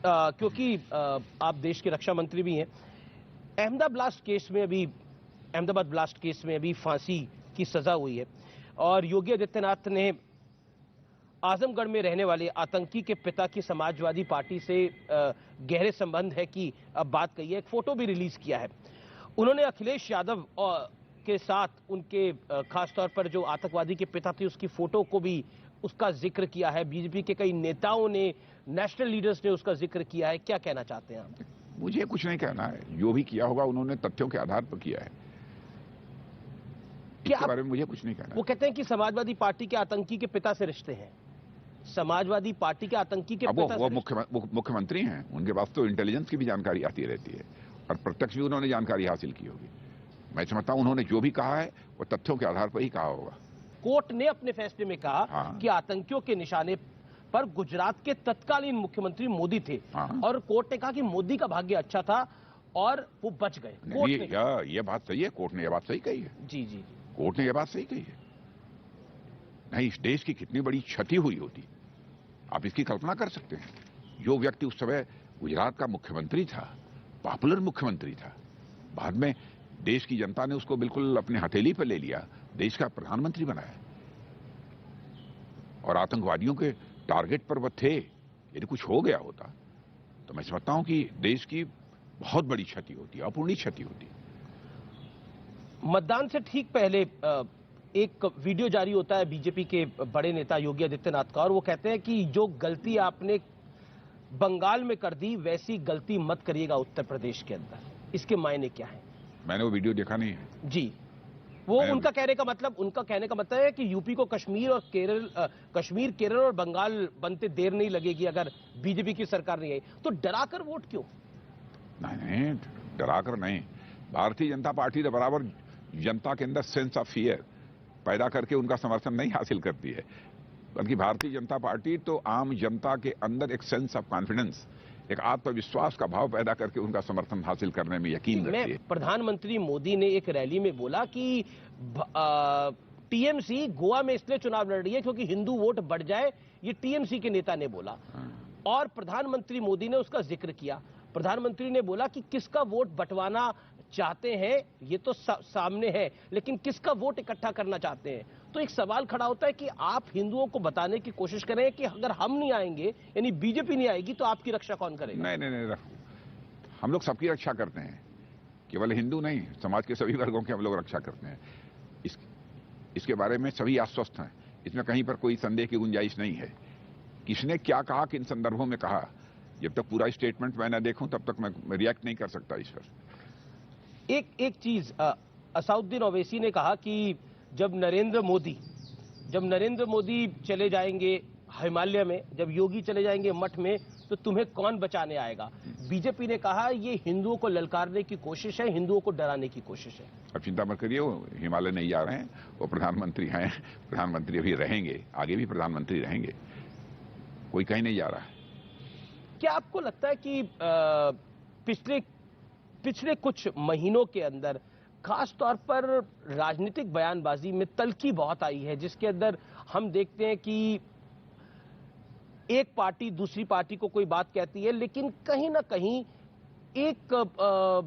क्योंकि आप देश के रक्षा मंत्री भी हैं। अहमदाबाद ब्लास्ट केस में अभी फांसी की सजा हुई है और योगी आदित्यनाथ ने आजमगढ़ में रहने वाले आतंकी के पिता की समाजवादी पार्टी से गहरे संबंध है की अब बात कही है। एक फोटो भी रिलीज किया है उन्होंने अखिलेश यादव के साथ, उनके खासतौर पर जो आतंकवादी के पिता थे उसकी फोटो को भी उसका जिक्र किया है। बीजेपी के कई नेताओं ने, नेशनल लीडर्स ने उसका जिक्र किया है। क्या कहना चाहते हैं आप? मुझे कुछ नहीं कहना है, जो भी किया होगा उन्होंने तथ्यों के आधार पर किया है। इसके बारे में मुझे कुछ नहीं कहना। वो कहते हैं कि समाजवादी पार्टी के आतंकी के पिता से रिश्ते हैं। समाजवादी पार्टी के आतंकी के पिता वो मुख्यमंत्री हैं, उनके पास तो इंटेलिजेंस की भी जानकारी आती रहती है और प्रत्यक्ष भी उन्होंने जानकारी हासिल की होगी। मैं समझता हूं उन्होंने जो भी कहा है वो तथ्यों के आधार पर ही कहा होगा। कोर्ट ने अपने फैसले में कहा कि आतंकियों के निशाने पर गुजरात के तत्कालीन मुख्यमंत्री मोदी थे और कोर्ट ने कहा कि मोदी का भाग्य अच्छा था और वो बच गए। ये बात सही है, कोर्ट ने यह बात सही कही है। जी जी, कोर्ट ने यह बात सही कही है। नहीं, इस देश की कितनी बड़ी क्षति हुई होती, आप इसकी कल्पना कर सकते हैं। जो व्यक्ति उस समय गुजरात का मुख्यमंत्री था, पॉपुलर मुख्यमंत्री था, बाद में देश की जनता ने उसको बिल्कुल अपने हथेली पर ले लिया, देश का प्रधानमंत्री बनाया और आतंकवादियों के टारगेट पर वह थे। यदि कुछ हो गया होता तो मैं समझता हूं कि देश की बहुत बड़ी क्षति होती, अपूर्णीय क्षति होती। मतदान से ठीक पहले एक वीडियो जारी होता है बीजेपी के बड़े नेता योगी आदित्यनाथ का और वो कहते हैं कि जो गलती आपने बंगाल में कर दी वैसी गलती मत करिएगा उत्तर प्रदेश के अंदर। इसके मायने क्या है? मैंने वो वीडियो देखा नहीं है जी। वो उनका कहने का मतलब है कि यूपी को कश्मीर, केरल और बंगाल बनते देर नहीं लगेगी अगर बीजेपी की सरकार नहीं आई। तो डराकर वोट क्यों? नहीं, डराकर नहीं। भारतीय जनता पार्टी तो बराबर जनता के अंदर सेंस ऑफ फियर पैदा करके उनका समर्थन नहीं हासिल करती है, बल्कि भारतीय जनता पार्टी तो आम जनता के अंदर एक सेंस ऑफ कॉन्फिडेंस, एक आत्मविश्वास का भाव पैदा करके उनका समर्थन हासिल करने में यकीन रखती है। प्रधानमंत्री मोदी ने एक रैली में बोला कि टीएमसी गोवा में इसलिए चुनाव लड़ रही है क्योंकि हिंदू वोट बढ़ जाए, ये टीएमसी के नेता ने बोला और प्रधानमंत्री मोदी ने उसका जिक्र किया। प्रधानमंत्री ने बोला कि किसका वोट बंटवाना चाहते हैं ये तो सामने है, लेकिन किसका वोट इकट्ठा करना चाहते हैं। तो एक सवाल खड़ा होता है कि आप हिंदुओं को बताने की कोशिश करें कि अगर हम नहीं आएंगे, यानी बीजेपी नहीं आएगी, तो आपकी रक्षा कौन करेगा? नहीं, हम लोग सबकी रक्षा करते हैं, केवल हिंदू नहीं, समाज के सभी वर्गों की हम लोग रक्षा करते हैं। इसके बारे में सभी आश्वस्त हैं, इसमें कहीं पर कोई संदेह की गुंजाइश नहीं है। किसने क्या कहा, किन संदर्भों में कहा, जब तक पूरा स्टेटमेंट मैं न देखूं तब तक मैं रिएक्ट नहीं कर सकता इस पर। एक चीज असदुद्दीन ओवैसी ने कहा कि जब नरेंद्र मोदी चले जाएंगे हिमालय में, जब योगी चले जाएंगे मठ में, तो तुम्हें कौन बचाने आएगा? बीजेपी ने कहा ये हिंदुओं को ललकारने की कोशिश है, हिंदुओं को डराने की कोशिश है। अब चिंता मत करिए, वो हिमालय नहीं जा रहे हैं, वो प्रधानमंत्री हैं, प्रधानमंत्री अभी रहेंगे, आगे भी प्रधानमंत्री रहेंगे, कोई कहीं नहीं जा रहा है। क्या आपको लगता है कि पिछले कुछ महीनों के अंदर खास तौर पर राजनीतिक बयानबाजी में तल्खी बहुत आई है, जिसके अंदर हम देखते हैं कि एक पार्टी दूसरी पार्टी को कोई बात कहती है, लेकिन कहीं ना कहीं एक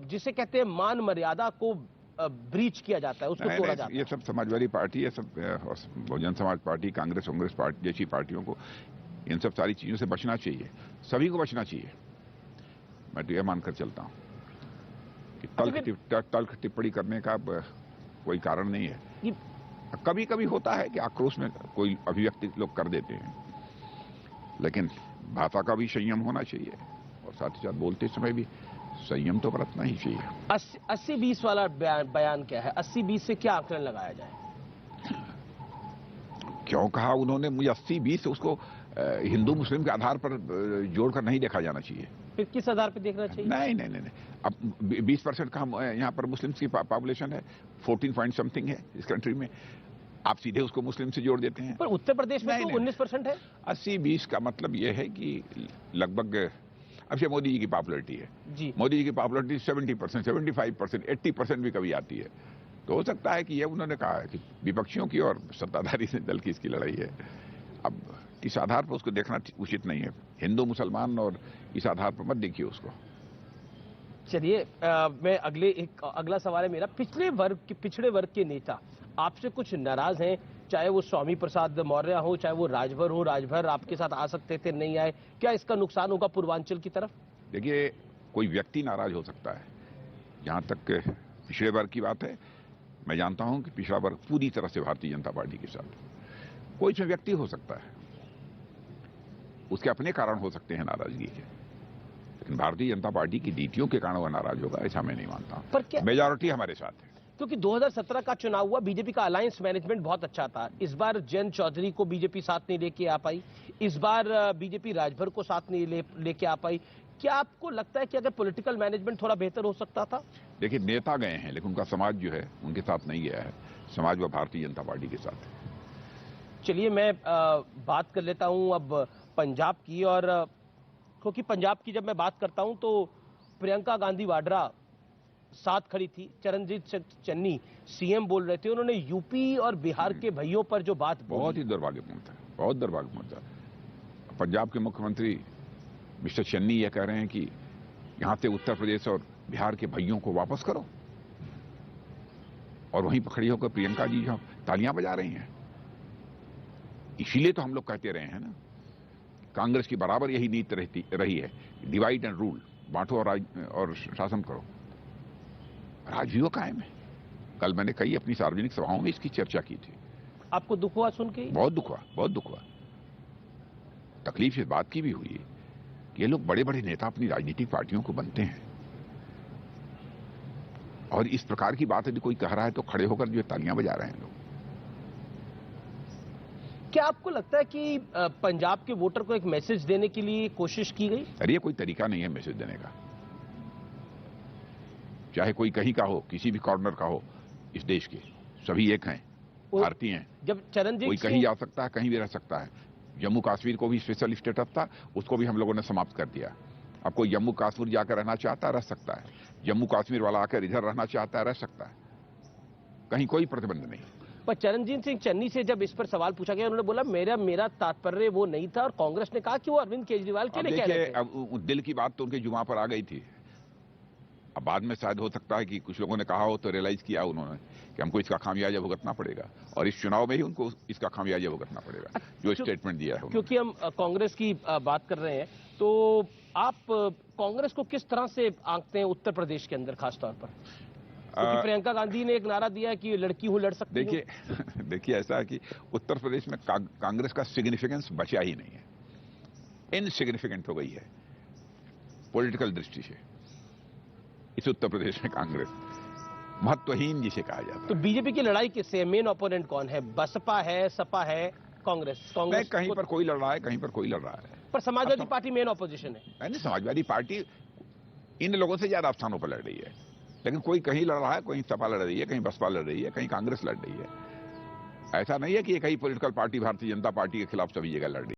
जिसे कहते हैं मान मर्यादा को ब्रीच किया जाता है, उसको तोड़ा जाता है। ये सब समाजवादी पार्टी, ये सब बहुजन समाज पार्टी, कांग्रेस पार्टी जैसी पार्टियों को इन सब सारी चीजों से बचना चाहिए, सभी को बचना चाहिए। मैं तो यह मानकर चलता हूं कि तल्ख टिप्पणी करने का कोई कारण नहीं है। कभी कभी होता है कि आक्रोश में कोई अभिव्यक्ति लोग कर देते हैं, लेकिन भाषा का भी संयम होना चाहिए और साथ ही साथ बोलते समय भी संयम तो बरतना ही चाहिए। 80-20 वाला बयान क्या है? 80-20 से क्या आकलन लगाया जाए? क्यों कहा उन्होंने? मुझे 80-20 उसको हिंदू मुस्लिम के आधार पर जोड़कर नहीं देखा जाना चाहिए। फिर किस आधार पर देखना चाहिए? नहीं। अब 20% का यहाँ पर मुस्लिम की पॉपुलेशन है, 14 पॉइंट समथिंग है इस कंट्री में, आप सीधे उसको मुस्लिम से जोड़ देते हैं। पर उत्तर प्रदेश में तो 19% है। 80-20 का मतलब यह है कि लगभग, अब से मोदी जी की पॉपुलरिटी है जी, मोदी जी की पॉपुलरिटी 70%, 75%, 80% भी कभी आती है। तो हो सकता है कि यह उन्होंने कहा है कि विपक्षियों की और सत्ताधारी दल की इसकी लड़ाई है। अब इस आधार पर उसको देखना उचित नहीं है। हिंदू मुसलमान और इस आधार पर मत देखिए उसको। चलिए, मैं अगला सवाल है मेरा, पिछड़े वर्ग के नेता आपसे कुछ नाराज हैं, चाहे वो स्वामी प्रसाद मौर्य हो, चाहे वो राजभर आपके साथ आ सकते थे, नहीं आए, क्या इसका नुकसान होगा पूर्वांचल की तरफ? देखिए, कोई व्यक्ति नाराज हो सकता है। जहां तक पिछड़े वर्ग की बात है, मैं जानता हूं कि पिछड़ा वर्ग पूरी तरह से भारतीय जनता पार्टी के साथ। कोई इसमें व्यक्ति हो सकता है, उसके अपने कारण हो सकते हैं नाराजगी के, लेकिन भारतीय जनता पार्टी की नीतियों के कारण वह नाराज होगा ऐसा मैं नहीं मानता। पर क्या मेजॉरिटी हमारे साथ है। क्योंकि 2017 का चुनाव हुआ, बीजेपी का अलायंस मैनेजमेंट बहुत अच्छा था। इस बार जयंत चौधरी को बीजेपी साथ नहीं लेके आ पाई, इस बार बीजेपी राजभर को साथ नहीं लेके आ पाई। क्या आपको लगता है कि अगर पॉलिटिकल मैनेजमेंट थोड़ा बेहतर हो सकता था? देखिए, नेता गए हैं लेकिन उनका समाज जो है उनके साथ नहीं गया है। समाज व भारतीय जनता पार्टी के साथ है। चलिए, मैं बात कर लेता हूं अब पंजाब की, और क्योंकि पंजाब की जब मैं बात करता हूं तो प्रियंका गांधी वाड्रा साथ खड़ी थी, चरणजीत चन्नी सीएम बोल रहे थे, उन्होंने यूपी और बिहार के भाइयों पर जो बात बहुत ही दुर्भाग्यपूर्ण था, बहुत दुर्भाग्यपूर्ण था। पंजाब के मुख्यमंत्री मिस्टर चन्नी ये कह रहे हैं कि यहां से उत्तर प्रदेश और बिहार के भाइयों को वापस करो, और वहीं पर खड़ी होकर प्रियंका जी जो तालियां बजा रही हैं। इसीलिए तो हम लोग कहते रहे हैं ना, कांग्रेस की बराबर यही नीति रही है, डिवाइड एंड रूल, बांटो और शासन करो। आज भी वो कायम है। कल मैंने कई अपनी सार्वजनिक सभाओं में इसकी चर्चा की थी। आपको दुख हुआ सुन के? बहुत दुख हुआ, बहुत दुख हुआ। तकलीफ इस बात की भी हुई है कि ये लोग बड़े बड़े नेता अपनी राजनीतिक पार्टियों को बनते हैं, और इस प्रकार की बात यदि कोई कह रहा है तो खड़े होकर जो तालियां बजा रहे हैं लोग। क्या आपको लगता है कि पंजाब के वोटर को एक मैसेज देने के लिए कोशिश की गई? अरे ये कोई तरीका नहीं है मैसेज देने का। चाहे कोई कहीं का हो, किसी भी कॉर्नर का हो, इस देश के सभी एक हैं, भारतीय हैं। जब चरणजीत कोई कहीं जा सकता है, कहीं भी रह सकता है। जम्मू कश्मीर को भी स्पेशल स्टेटस था, उसको भी हम लोगों ने समाप्त कर दिया। अब कोई जम्मू कश्मीर जाकर रहना चाहता है, रह सकता है। जम्मू कश्मीर वाला आकर इधर रहना चाहता है, रह सकता है। कहीं कोई प्रतिबंध नहीं। पर चरणजीत सिंह चन्नी से जब इस पर सवाल पूछा गया, उन्होंने बोला मेरा तात्पर्य वो नहीं था, और कांग्रेस ने कहा कि वो अरविंद केजरीवाल के लिए कह रहे थे। अब दिल की बात तो उनके जुबान पर आ गई थी। अब बाद में शायद हो सकता है कि कुछ लोगों ने कहा हो तो रियलाइज किया उन्होंने कि हमको इसका खामियाजा भुगतना पड़ेगा, और इस चुनाव में ही उनको इसका खामियाजा भुगतना पड़ेगा जो स्टेटमेंट दिया है। क्योंकि हम कांग्रेस की बात कर रहे हैं, तो आप कांग्रेस को किस तरह से आंकते हैं उत्तर प्रदेश के अंदर खासतौर पर? क्योंकि प्रियंका गांधी ने एक नारा दिया है कि लड़की हूं, लड़ सकती हूं। देखिए ऐसा है कि उत्तर प्रदेश में कांग्रेस का सिग्निफिकेंस बचा ही नहीं है, इनसिग्निफिकेंट हो गई है पॉलिटिकल दृष्टि से। इस उत्तर प्रदेश में कांग्रेस महत्वहीन जिसे कहा जाता है। तो बीजेपी की लड़ाई किससे है? मेन ओपोनेंट कौन है? बसपा है, सपा है, कांग्रेस? कहीं पर कोई लड़ रहा है, कहीं पर कोई लड़ रहा है, पर समाजवादी पार्टी मेन ऑपोजिशन है। नहीं, समाजवादी पार्टी इन लोगों से ज्यादा स्थानों पर लड़ रही है, लेकिन कोई कहीं लड़ रहा है, कहीं सपा लड़ रही है, कहीं बसपा लड़ रही है, कहीं कांग्रेस लड़ रही है। ऐसा नहीं है कि एक ही political party Bharatiya Janata party के खिलाफ सभी जगह लड़ रही है।